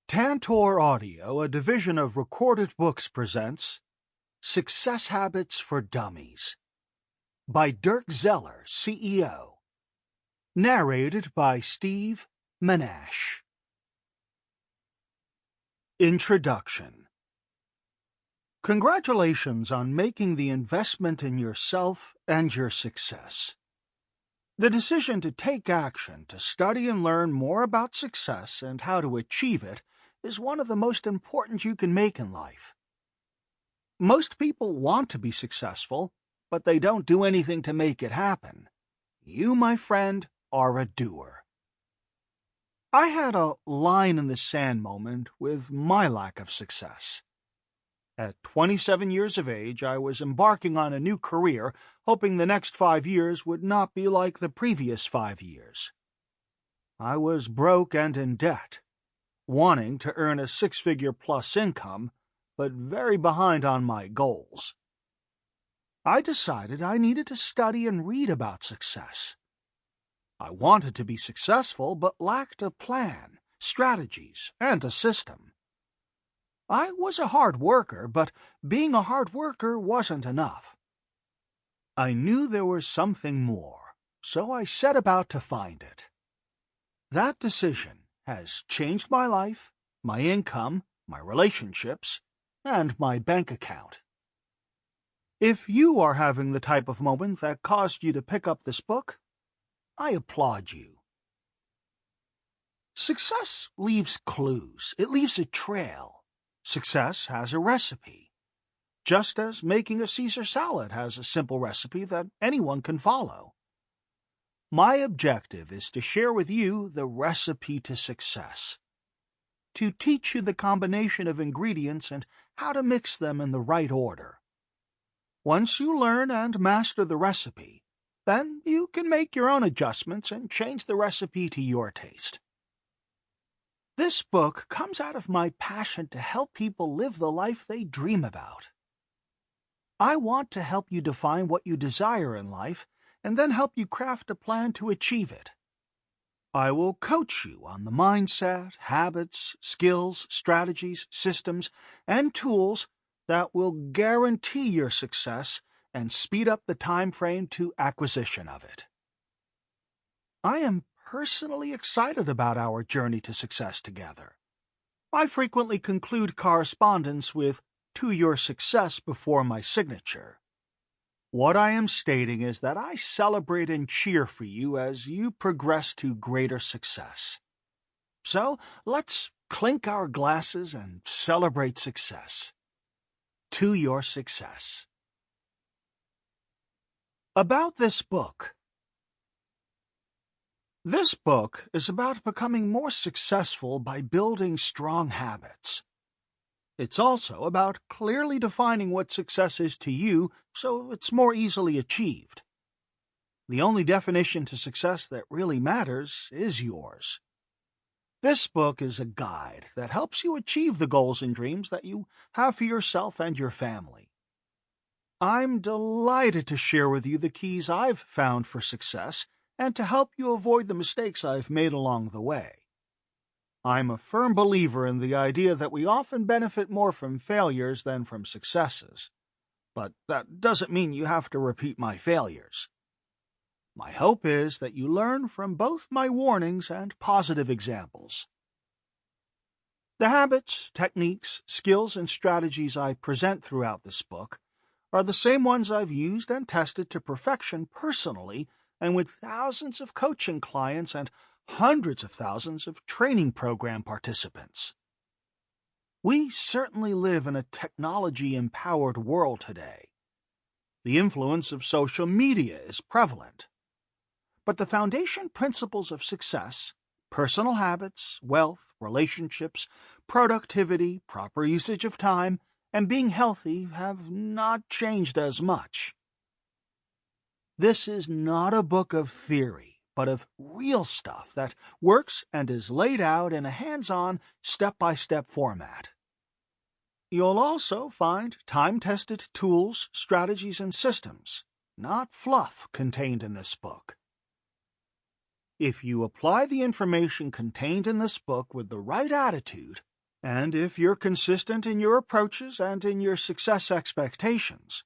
Tantor Audio, a division of Recorded Books, presents Success Habits for Dummies by Dirk Zeller, CEO. Narrated by Menasche. Introduction. Congratulations on making the investment in yourself and your success. The decision to take action to study and learn more about success and how to achieve it is one of the most important you can make in life. Most people want to be successful, but they don't do anything to make it happen. You, my friend, are a doer. I had a line in the sand moment with my lack of success. At 27 years of age, I was embarking on a new career, hoping the next 5 years would not be like the previous 5 years. I was broke and in debt, wanting to earn a six-figure plus income, but very behind on my goals. I decided I needed to study and read about success. I wanted to be successful, but lacked a plan, strategies, and a system. I was a hard worker, but being a hard worker wasn't enough. I knew there was something more, so I set about to find it. That decision has changed my life, my income, my relationships, and my bank account. If you are having the type of moment that caused you to pick up this book, I applaud you. Success leaves clues. It leaves a trail. Success has a recipe, just as making a Caesar salad has a simple recipe that anyone can follow. My objective is to share with you the recipe to success, to teach you the combination of ingredients and how to mix them in the right order. Once you learn and master the recipe, then you can make your own adjustments and change the recipe to your taste. This book comes out of my passion to help people live the life they dream about. I want to help you define what you desire in life and then help you craft a plan to achieve it. I will coach you on the mindset, habits, skills, strategies, systems, and tools that will guarantee your success and speed up the time frame to acquisition of it. I am personally excited about our journey to success together. I frequently conclude correspondence with "to your success" before my signature. What I am stating is that I celebrate and cheer for you as you progress to greater success. So let's clink our glasses and celebrate success. To your success. About this book. This book is about becoming more successful by building strong habits. It's also about clearly defining what success is to you so it's more easily achieved. The only definition to success that really matters is yours. This book is a guide that helps you achieve the goals and dreams that you have for yourself and your family. I'm delighted to share with you the keys I've found for success and to help you avoid the mistakes I've made along the way. I'm a firm believer in the idea that we often benefit more from failures than from successes, but that doesn't mean you have to repeat my failures. My hope is that you learn from both my warnings and positive examples. The habits, techniques, skills, and strategies I present throughout this book are the same ones I've used and tested to perfection personally and with thousands of coaching clients and hundreds of thousands of training program participants. We certainly live in a technology-empowered world today. The influence of social media is prevalent. But the foundation principles of success, personal habits, wealth, relationships, productivity, proper usage of time, and being healthy have not changed as much. This is not a book of theory, but of real stuff that works and is laid out in a hands-on, step-by-step format. You'll also find time-tested tools, strategies, and systems, not fluff, contained in this book. If you apply the information contained in this book with the right attitude, And if you're consistent in your approaches and in your success expectations,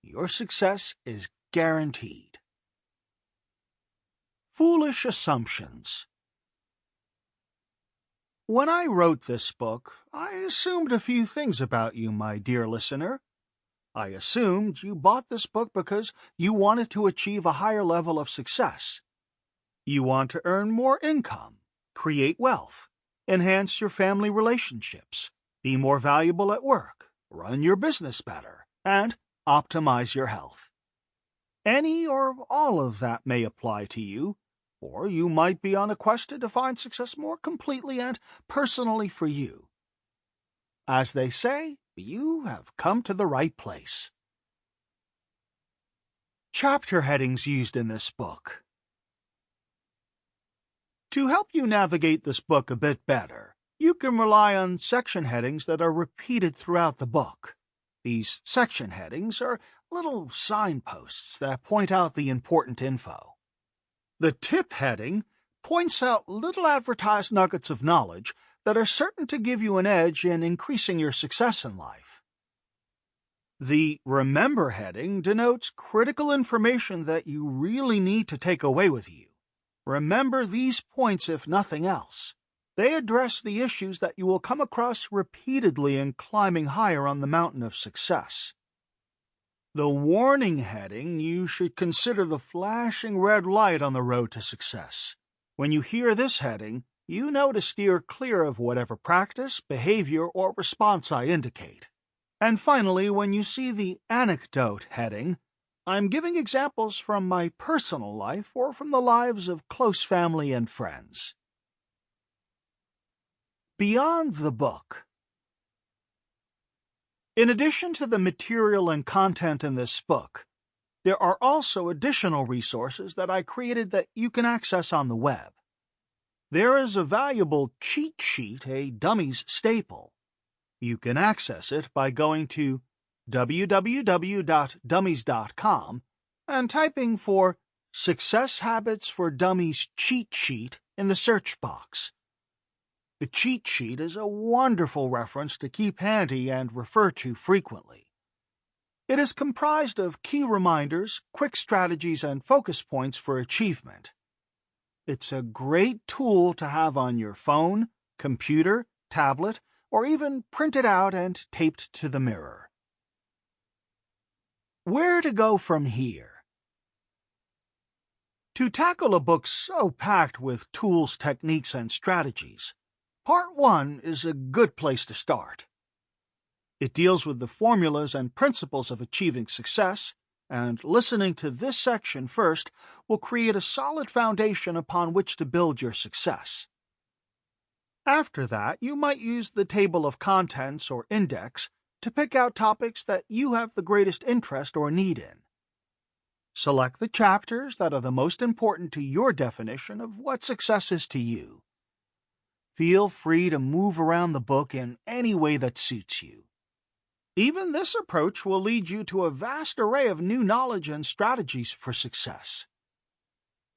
your success is guaranteed. Foolish assumptions. When I wrote this book, I assumed a few things about you, my dear listener. I assumed you bought this book because you wanted to achieve a higher level of success. You want to earn more income, create wealth, enhance your family relationships, be more valuable at work, run your business better, and optimize your health. Any or all of that may apply to you, or you might be on a quest to define success more completely and personally for you. As they say, you have come to the right place. Chapter headings used in this book. To help you navigate this book a bit better, you can rely on section headings that are repeated throughout the book. These section headings are little signposts that point out the important info. The tip heading points out little advertised nuggets of knowledge that are certain to give you an edge in increasing your success in life. The remember heading denotes critical information that you really need to take away with you. Remember these points if nothing else. They address the issues that you will come across repeatedly in climbing higher on the mountain of success. The warning heading, you should consider the flashing red light on the road to success. When you hear this heading, you know to steer clear of whatever practice, behavior, or response I indicate. And finally, when you see the anecdote heading, I'm giving examples from my personal life or from the lives of close family and friends. Beyond the book. In addition to the material and content in this book, there are also additional resources that I created that you can access on the web. There is a valuable cheat sheet, a dummies staple. You can access it by going to www.dummies.com and typing for Success Habits for Dummies cheat sheet in the search box. The cheat sheet is a wonderful reference to keep handy and refer to frequently. It is comprised of key reminders, quick strategies, and focus points for achievement. It's a great tool to have on your phone, computer, tablet, or even printed out and taped to the mirror. Where to go from here? To tackle a book so packed with tools, techniques, and strategies, Part 1 is a good place to start. It deals with the formulas and principles of achieving success, and listening to this section first will create a solid foundation upon which to build your success. After that, you might use the table of contents or index to pick out topics that you have the greatest interest or need in. Select the chapters that are the most important to your definition of what success is to you. Feel free to move around the book in any way that suits you. Even this approach will lead you to a vast array of new knowledge and strategies for success.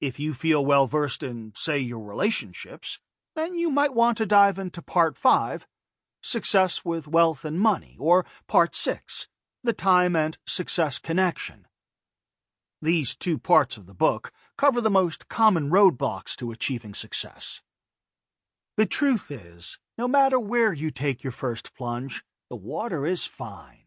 If you feel well versed in, say, your relationships, then you might want to dive into Part 5, Success with Wealth and Money, or Part 6, The Time and Success Connection. These two parts of the book cover the most common roadblocks to achieving success. The truth is, no matter where you take your first plunge, the water is fine.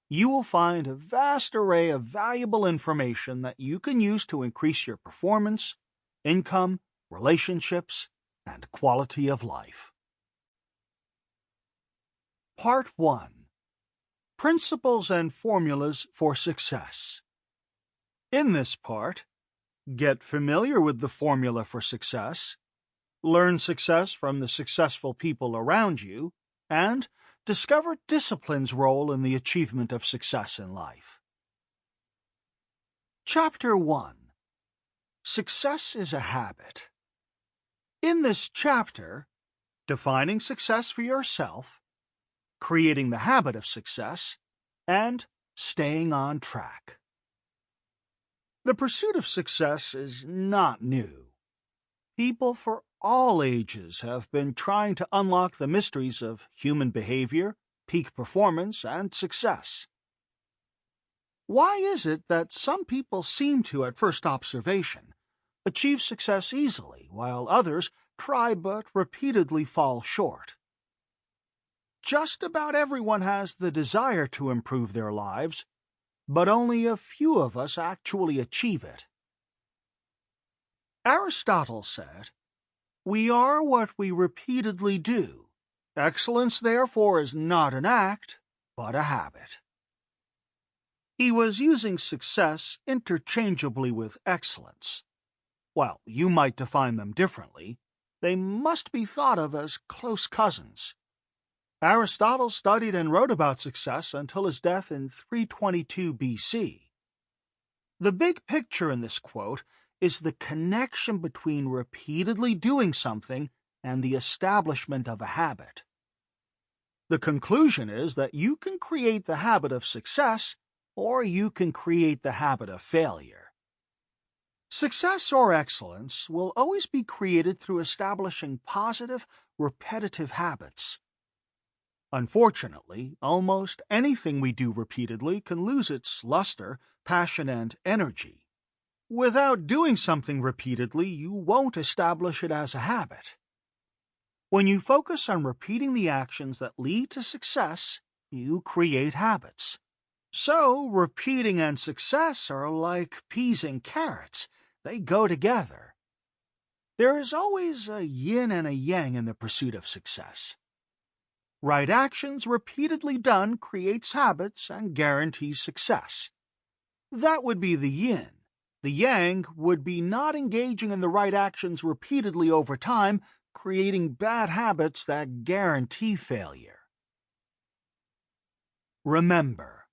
You will find a vast array of valuable information that you can use to increase your performance, income, relationships, and quality of life. Part 1. Principles and Formulas for Success. In this part, get familiar with the formula for success, learn success from the successful people around you, and discover discipline's role in the achievement of success in life. Chapter 1. Success is a Habit. In this chapter, defining success for yourself, creating the habit of success, and staying on track. The pursuit of success is not new. People for all ages have been trying to unlock the mysteries of human behavior, peak performance, and success. Why is it that some people seem to, at first observation, achieve success easily, while others try but repeatedly fall short? Just about everyone has the desire to improve their lives, but only a few of us actually achieve it. Aristotle said, "We are what we repeatedly do. Excellence, therefore, is not an act, but a habit." He was using success interchangeably with excellence. While you might define them differently, they must be thought of as close cousins. Aristotle studied and wrote about success until his death in 322 BC. The big picture in this quote is the connection between repeatedly doing something and the establishment of a habit. The conclusion is that you can create the habit of success, or you can create the habit of failure. Success or excellence will always be created through establishing positive, repetitive habits. Unfortunately, almost anything we do repeatedly can lose its luster, passion, and energy. Without doing something repeatedly, you won't establish it as a habit. When you focus on repeating the actions that lead to success, you create habits. So, repeating and success are like peas and carrots. They go together. There is always a yin and a yang in the pursuit of success. Right actions repeatedly done creates habits and guarantees success. That would be the yin. The yang would be not engaging in the right actions repeatedly over time, creating bad habits that guarantee failure. Remember,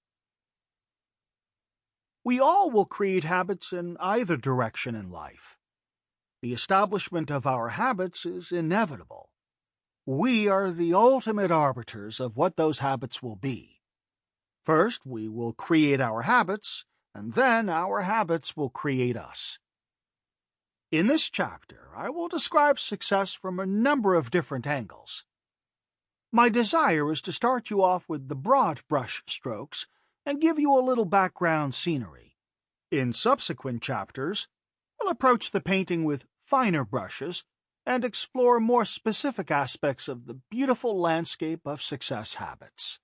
we all will create habits in either direction in life. The establishment of our habits is inevitable. We are the ultimate arbiters of what those habits will be. First, we will create our habits, and then our habits will create us. In this chapter, I will describe success from a number of different angles. My desire is to start you off with the broad brush strokes and give you a little background scenery. In subsequent chapters, we'll approach the painting with finer brushes and explore more specific aspects of the beautiful landscape of success habits.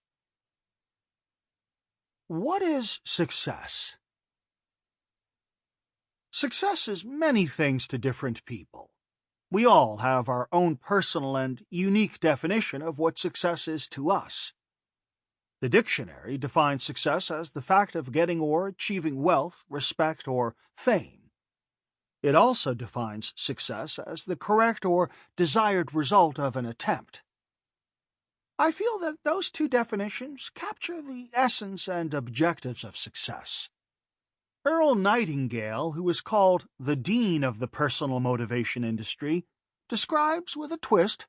What is success? Success is many things to different people. We all have our own personal and unique definition of what success is to us. The dictionary defines success as the fact of getting or achieving wealth, respect, or fame. It also defines success as the correct or desired result of an attempt. I feel that those two definitions capture the essence and objectives of success. Earl Nightingale, who is called the dean of the personal motivation industry, describes with a twist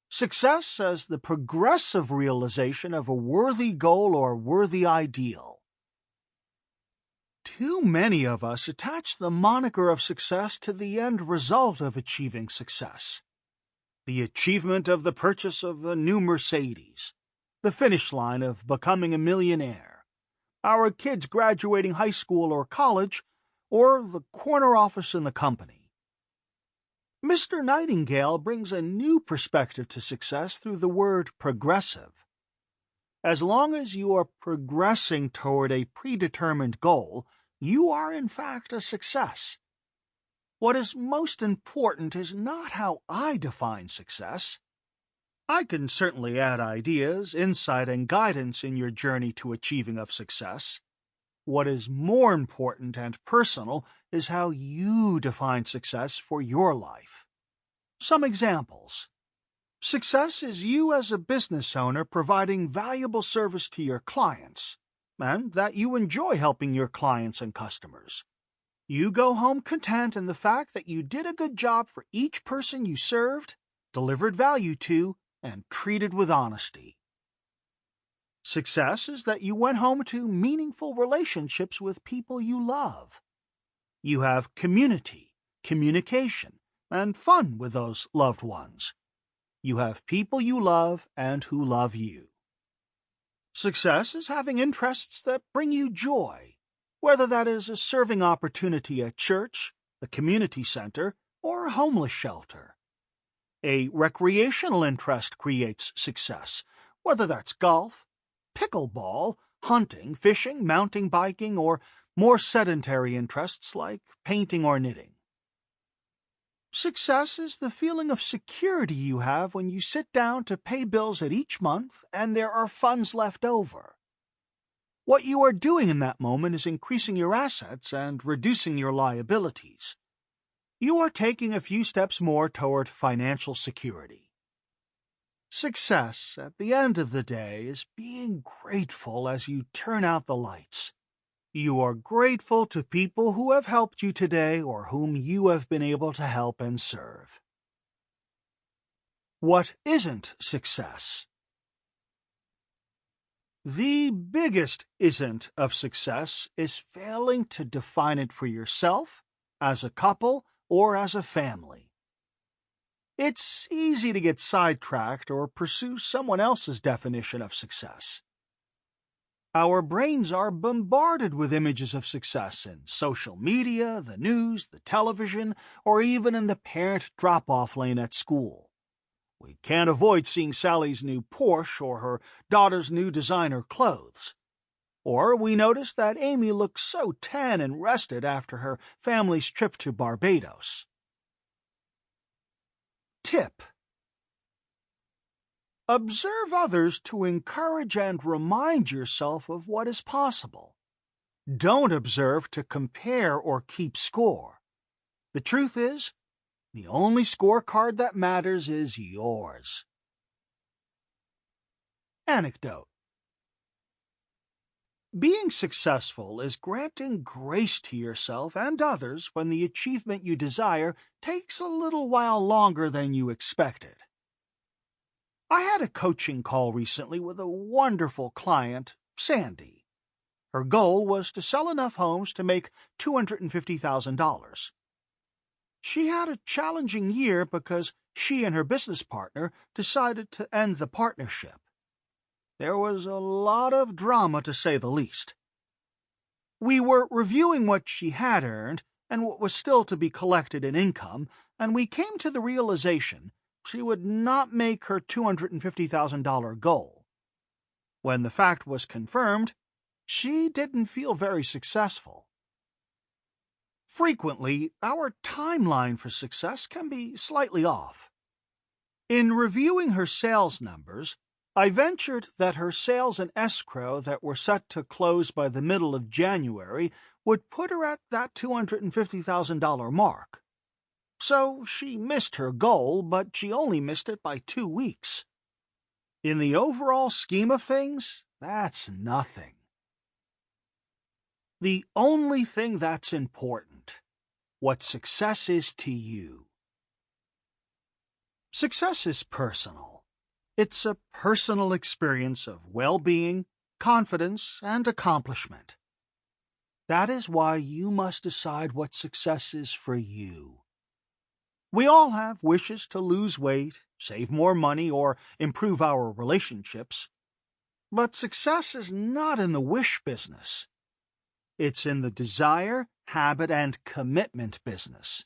success as the progressive realization of a worthy goal or worthy ideal. Too many of us attach the moniker of success to the end result of achieving success. The achievement of the purchase of a new Mercedes, the finish line of becoming a millionaire, our kids graduating high school or college, or the corner office in the company. Mr. Nightingale brings a new perspective to success through the word progressive. As long as you are progressing toward a predetermined goal, you are in fact a success. What is most important is not how I define success. I can certainly add ideas, insight, and guidance in your journey to achieving of success. What is more important and personal is how you define success for your life. Some examples. Success is you as a business owner providing valuable service to your clients, and that you enjoy helping your clients and customers. You go home content in the fact that you did a good job for each person you served, delivered value to, and treated with honesty. Success is that you went home to meaningful relationships with people you love. You have community, communication, and fun with those loved ones. You have people you love and who love you. Success is having interests that bring you joy, whether that is a serving opportunity at church, the community center, or a homeless shelter. A recreational interest creates success, whether that's golf, pickleball, hunting, fishing, mountain biking, or more sedentary interests like painting or knitting. Success is the feeling of security you have when you sit down to pay bills at each month and there are funds left over. What you are doing in that moment is increasing your assets and reducing your liabilities. You are taking a few steps more toward financial security. Success, at the end of the day, is being grateful as you turn out the lights. You are grateful to people who have helped you today or whom you have been able to help and serve. What isn't success? The biggest isn't of success is failing to define it for yourself, as a couple, or as a family. It's easy to get sidetracked or pursue someone else's definition of success. Our brains are bombarded with images of success in social media, the news, the television, or even in the parent drop-off lane at school. We can't avoid seeing Sally's new Porsche or her daughter's new designer clothes. Or we notice that Amy looks so tan and rested after her family's trip to Barbados. Tip: observe others to encourage and remind yourself of what is possible. Don't observe to compare or keep score. The truth is, the only scorecard that matters is yours. Anecdote: being successful is granting grace to yourself and others when the achievement you desire takes a little while longer than you expected. I had a coaching call recently with a wonderful client, Sandy. Her goal was to sell enough homes to make $250,000. She had a challenging year because she and her business partner decided to end the partnership. There was a lot of drama, to say the least. We were reviewing what she had earned and what was still to be collected in income, and we came to the realization she would not make her $250,000 goal. When the fact was confirmed, she didn't feel very successful. Frequently, our timeline for success can be slightly off. In reviewing her sales numbers, I ventured that her sales in escrow that were set to close by the middle of January would put her at that $250,000 mark. So she missed her goal, but she only missed it by 2 weeks. In the overall scheme of things, that's nothing. The only thing that's important: what success is to you. Success is personal. It's a personal experience of well-being, confidence, and accomplishment. That is why you must decide what success is for you. We all have wishes to lose weight, save more money, or improve our relationships. But success is not in the wish business. It's in the desire, habit, and commitment business.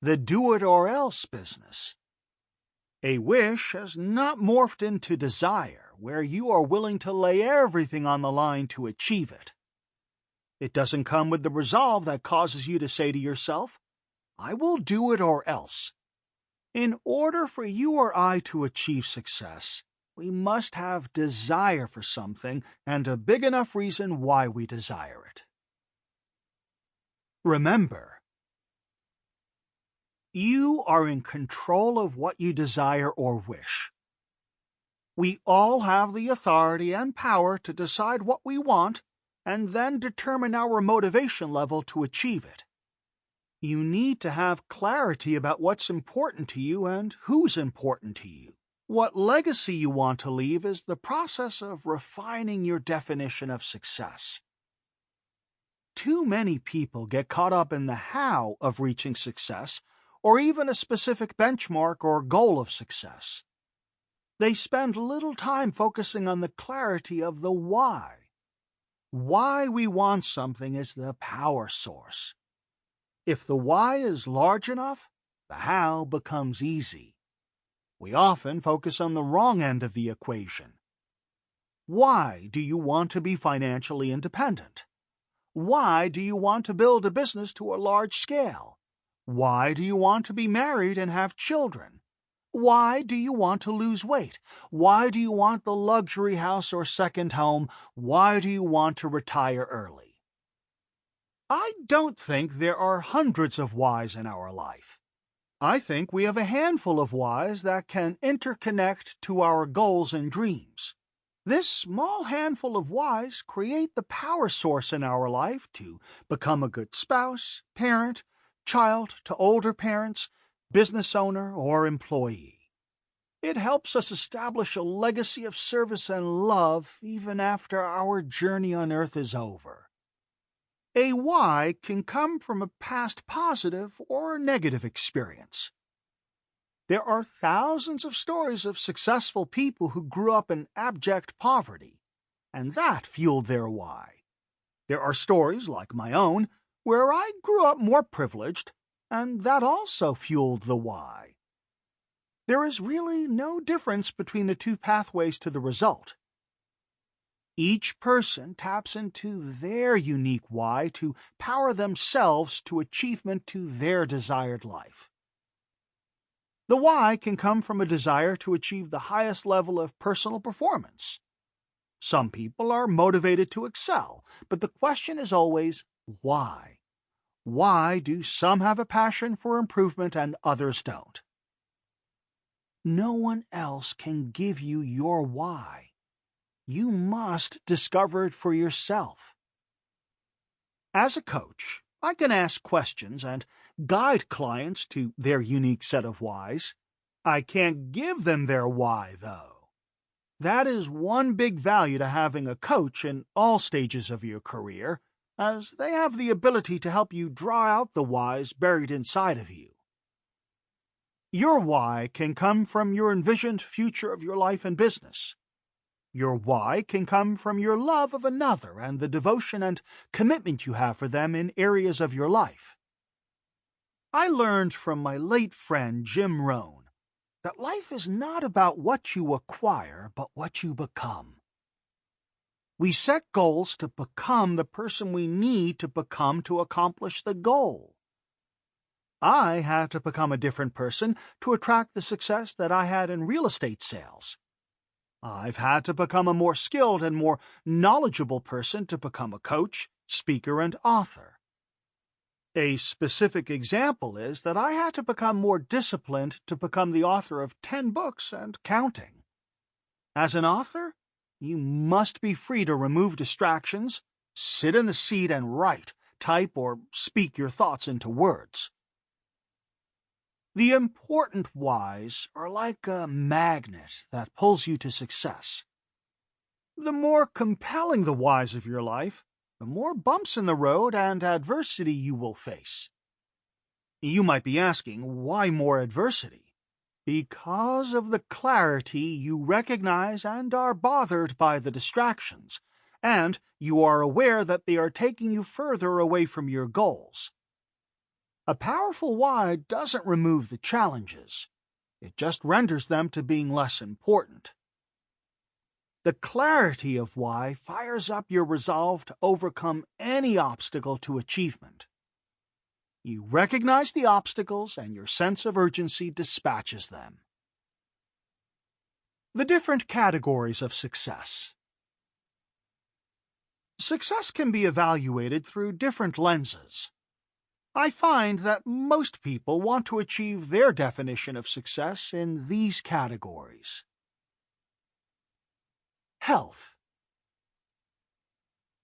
The do-it-or-else business. A wish has not morphed into desire, where you are willing to lay everything on the line to achieve it. It doesn't come with the resolve that causes you to say to yourself, "I will do it or else." In order for you or I to achieve success, we must have desire for something and a big enough reason why we desire it. Remember, you are in control of what you desire or wish. We all have the authority and power to decide what we want and then determine our motivation level to achieve it. You need to have clarity about what's important to you and who's important to you. What legacy you want to leave is the process of refining your definition of success. Too many people get caught up in the how of reaching success, or even a specific benchmark or goal of success. They spend little time focusing on the clarity of the why. Why we want something is the power source. If the why is large enough, the how becomes easy. We often focus on the wrong end of the equation. Why do you want to be financially independent? Why do you want to build a business to a large scale? Why do you want to be married and have children? Why do you want to lose weight? Why do you want the luxury house or second home? Why do you want to retire early? I don't think there are hundreds of whys in our life. I think we have a handful of whys that can interconnect to our goals and dreams. This small handful of whys create the power source in our life to become a good spouse, parent, child to older parents, business owner, or employee. It helps us establish a legacy of service and love even after our journey on earth is over. A why can come from a past positive or negative experience. There are thousands of stories of successful people who grew up in abject poverty, and that fueled their why. There are stories like my own, where I grew up more privileged, and that also fueled the why. There is really no difference between the two pathways to the result. Each person taps into their unique why to power themselves to achievement to their desired life. The why can come from a desire to achieve the highest level of personal performance. Some people are motivated to excel, but the question is always, why? Why do some have a passion for improvement and others don't? No one else can give you your why. You must discover it for yourself. As a coach, I can ask questions and guide clients to their unique set of whys. I can't give them their why, though. That is one big value to having a coach in all stages of your career, as they have the ability to help you draw out the whys buried inside of you. Your why can come from your envisioned future of your life and business. Your why can come from your love of another and the devotion and commitment you have for them in areas of your life. I learned from my late friend Jim Rohn that life is not about what you acquire, but what you become. We set goals to become the person we need to become to accomplish the goal. I had to become a different person to attract the success that I had in real estate sales. I've had to become a more skilled and more knowledgeable person to become a coach, speaker, and author. A specific example is that I had to become more disciplined to become the author of 10 books and counting. As an author, you must be free to remove distractions, sit in the seat and write, type, or speak your thoughts into words. The important whys are like a magnet that pulls you to success. The more compelling the whys of your life, the more bumps in the road and adversity you will face. You might be asking, why more adversity? Because of the clarity you recognize and are bothered by the distractions, and you are aware that they are taking you further away from your goals. A powerful why doesn't remove the challenges. It just renders them to being less important. The clarity of why fires up your resolve to overcome any obstacle to achievement. You recognize the obstacles and your sense of urgency dispatches them. The different categories of success. Success can be evaluated through different lenses. I find that most people want to achieve their definition of success in these categories. Health.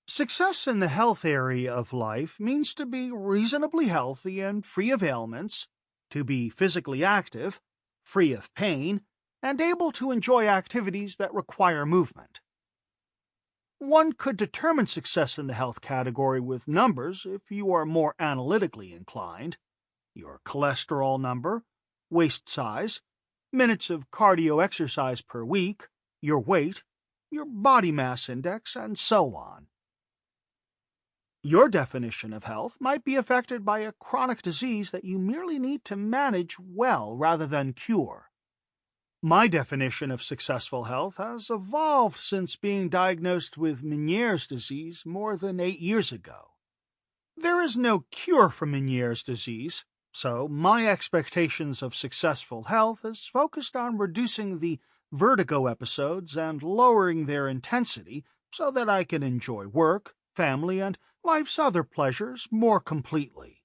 Success in the health area of life means to be reasonably healthy and free of ailments, to be physically active, free of pain, and able to enjoy activities that require movement. One could determine success in the health category with numbers if you are more analytically inclined. your cholesterol number, waist size, minutes of cardio exercise per week, your weight, your body mass index, and so on. Your definition of health might be affected by a chronic disease that you merely need to manage well rather than cure. My definition of successful health has evolved since being diagnosed with Meniere's disease more than 8 years ago. There is no cure for Meniere's disease, so my expectations of successful health is focused on reducing the vertigo episodes and lowering their intensity so that I can enjoy work, family, and life's other pleasures more completely.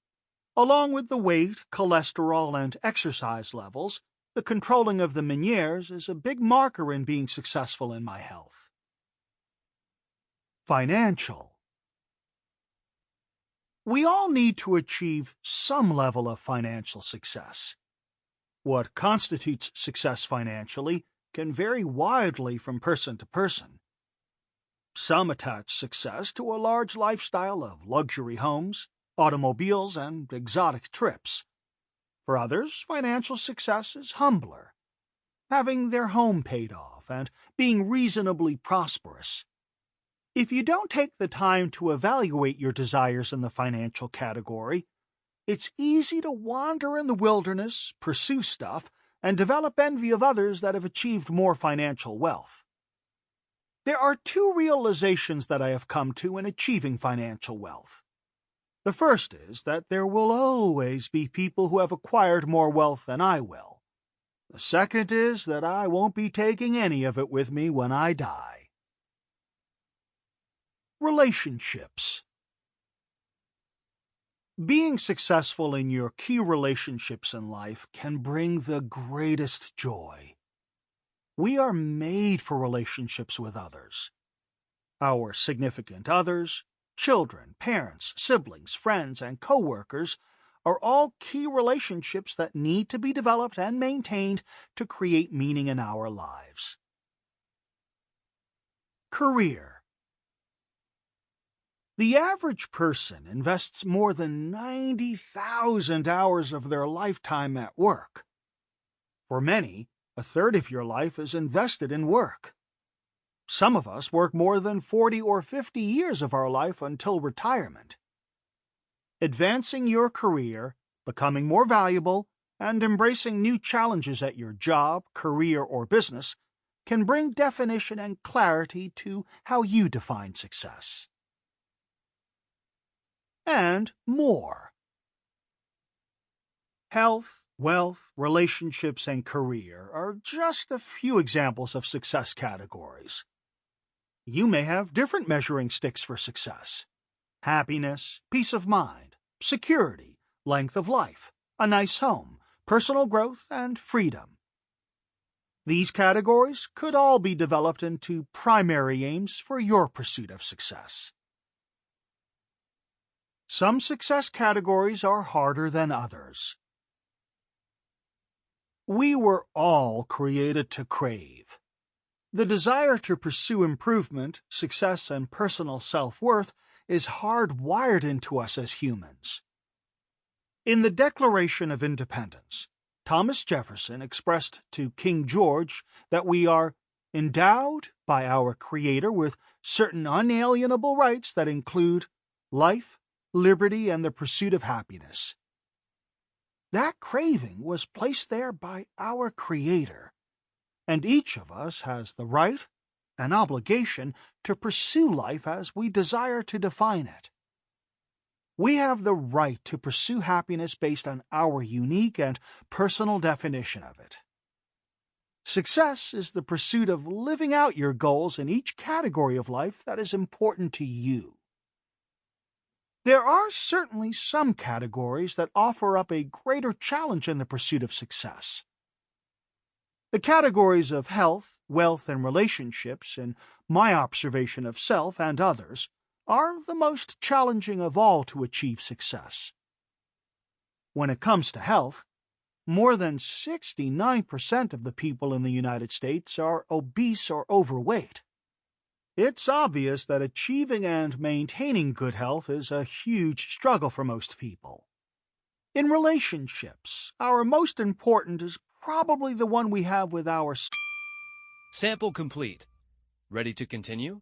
Along with the weight, cholesterol, and exercise levels, the controlling of the Meniere's is a big marker in being successful in my health. Financial. We all need to achieve some level of financial success. What constitutes success financially can vary widely from person to person. Some attach success to a large lifestyle of luxury homes, automobiles, and exotic trips. For others, financial success is humbler, having their home paid off and being reasonably prosperous. If you don't take the time to evaluate your desires in the financial category, it's easy to wander in the wilderness, pursue stuff, and develop envy of others that have achieved more financial wealth. There are 2 realizations that I have come to in achieving financial wealth. The first is that there will always be people who have acquired more wealth than I will. The second is that I won't be taking any of it with me when I die. Relationships. Being successful in your key relationships in life can bring the greatest joy. We are made for relationships with others. Our significant others, children, parents, siblings, friends, and co-workers are all key relationships that need to be developed and maintained to create meaning in our lives. Career. The average person invests more than 90,000 hours of their lifetime at work. For many, a third of your life is invested in work. Some of us work more than 40 or 50 years of our life until retirement. Advancing your career, becoming more valuable, and embracing new challenges at your job, career, or business can bring definition and clarity to how you define success. And more. Health, wealth, relationships, and career are just a few examples of success categories. You may have different measuring sticks for success: happiness, peace of mind, security, length of life, a nice home, personal growth, and freedom. These categories could all be developed into primary aims for your pursuit of success. Some success categories are harder than others. We were all created to crave. The desire to pursue improvement, success, and personal self-worth is hardwired into us as humans. In the Declaration of Independence, Thomas Jefferson expressed to King George that we are endowed by our Creator with certain unalienable rights that include life, liberty, and the pursuit of happiness. That craving was placed there by our Creator, and each of us has the right and obligation to pursue life as we desire to define it. We have the right to pursue happiness based on our unique and personal definition of it. Success is the pursuit of living out your goals in each category of life that is important to you. There are certainly some categories that offer up a greater challenge in the pursuit of success. The categories of health, wealth, and relationships, in my observation of self and others, are the most challenging of all to achieve success. When it comes to health, more than 69% of the people in the United States are obese or overweight. It's obvious that achieving and maintaining good health is a huge struggle for most people. In relationships, our most important is probably the one we have with our Sample complete. Ready to continue?